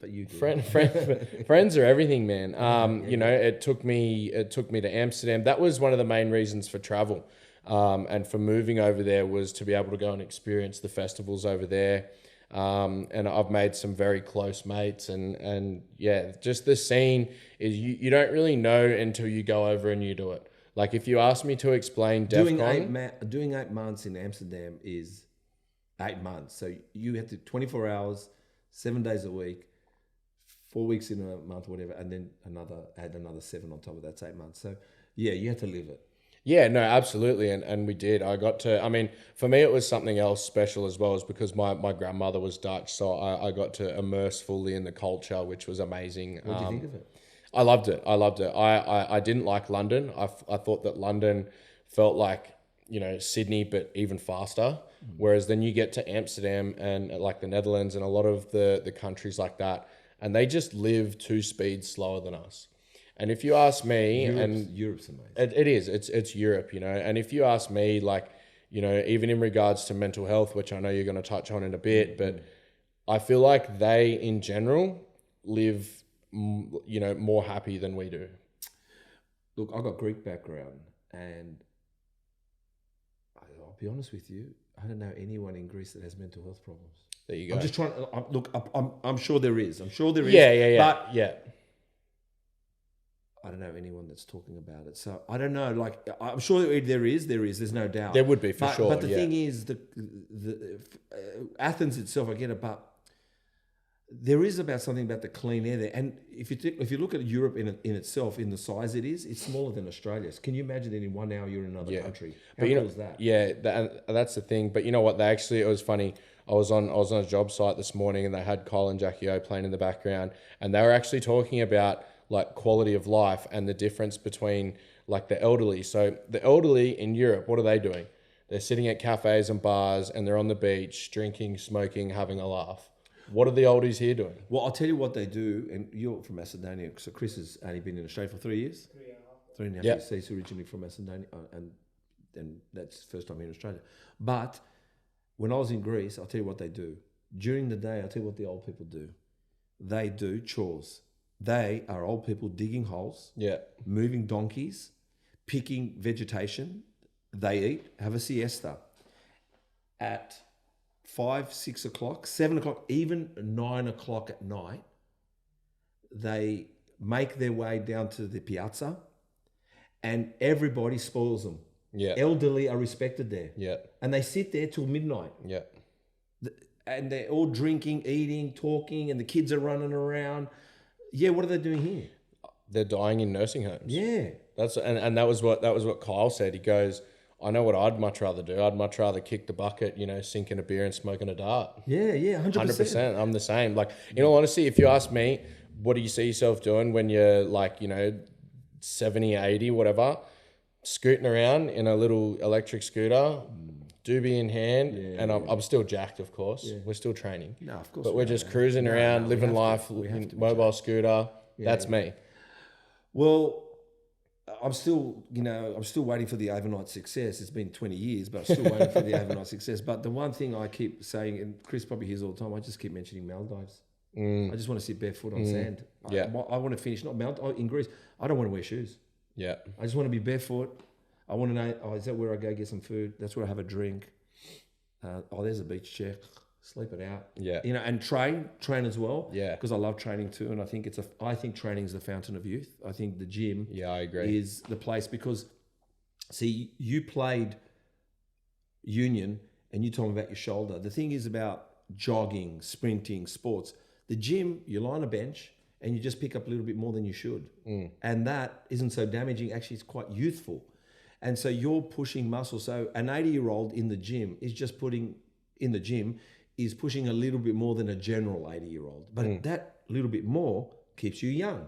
but you do. Friends are everything, man. Yeah. You know, it took me to Amsterdam. That was one of the main reasons for travel, and for moving over there was to be able to go and experience the festivals over there. And I've made some very close mates, and yeah, just the scene is you don't really know until you go over and you do it. Like if you ask me to explain DEF CON, Doing 8 months in Amsterdam is 8 months. So you have to 24 hours, 7 days a week, 4 weeks in a month, whatever, and then add another seven on top of that. That's 8 months. So yeah, you have to live it. yeah, no, absolutely. And we did. I mean, for me, it was something else special as well, is because my grandmother was Dutch. So I got to immerse fully in the culture, which was amazing. What do you think of it? I loved it. I loved it. I didn't like London. I thought that London felt like, you know, Sydney, but even faster. Whereas then you get to Amsterdam and like the Netherlands and a lot of the countries like that, and they just live 2 speeds slower than us. And if you ask me, Europe's amazing. it is. It's Europe, you know. And if you ask me, like, you know, even in regards to mental health, which I know you're going to touch on in a bit, but I feel like they, in general, live, you know, more happy than we do. Look, I've got Greek background, and I'll be honest with you, I don't know anyone in Greece that has mental health problems. There you go. I'm just trying. Look, I'm sure there is. I'm sure there is. Yeah. But Yeah. I don't know anyone that's talking about it. So I don't know. Like, I'm sure there is. There's no doubt. There would be for sure. But the thing is, the Athens itself, I get it, but there is about something about the clean air there. And if you look at Europe in itself, in the size it's smaller than Australia. So can you imagine that in 1 hour you're in another country? How But you cool know, is that? yeah, that's the thing. But you know what? It was funny. I was on a job site this morning, and they had Kyle and Jackie O playing in the background, and they were actually talking about like quality of life and the difference between like the elderly. So the elderly in Europe, what are they doing? They're sitting at cafes and bars, and they're on the beach, drinking, smoking, having a laugh. What are the oldies here doing? Well, I'll tell you what they do. And you're from Macedonia, so Chris has only been in Australia for 3 years. 3.5 Yep. years. So he's originally from Macedonia, and that's the first time here in Australia. But when I was in Greece, I'll tell you what they do. During the day, I'll tell you what the old people do. They do chores. They are old people digging holes, Yeah. moving donkeys, picking vegetation. They eat, have a siesta. At 5, 6 o'clock, 7 o'clock, even 9 o'clock at night, they make their way down to the piazza, and everybody spoils them. Yeah. Elderly are respected there. Yeah. And they sit there till midnight. Yeah. And they're all drinking, eating, talking, and the kids are running around. Yeah, what are they doing here? They're dying in nursing homes. Yeah. And that was what Kyle said. He goes, I know what I'd much rather do. I'd much rather kick the bucket, you know, sinking a beer and smoking a dart. Yeah, 100%. 100%. I'm the same. Like, in all honesty, if you ask me, what do you see yourself doing when you're like, you know, 70, 80, whatever, scooting around in a little electric scooter, doobie in hand, and I'm still jacked, of course. Yeah. We're still training. No, of course. But we're just cruising around, living life, mobile scooter. That's me. Well, I'm still waiting for the overnight success. It's been 20 years, but I'm still waiting for the overnight success. But the one thing I keep saying, and Chris probably hears all the time, I just keep mentioning Maldives. I just want to sit barefoot on sand. Yeah. I want to finish, in Greece, I don't want to wear shoes. Yeah. I just want to be barefoot. I want to know, is that where I go get some food? That's where I have a drink. There's a beach chair. Sleep it out. Yeah. You know, and train as well. Yeah. Because I love training too, and I think training is the fountain of youth. I think the gym I agree. is the place because, see, you played union and you talking about your shoulder. The thing is about jogging, sprinting, sports. The gym, you lie on a bench and you just pick up a little bit more than you should. And that isn't so damaging. Actually, it's quite youthful. And so you're pushing muscle. So an 80-year-old in the gym is pushing a little bit more than a general 80-year-old. But that little bit more keeps you young.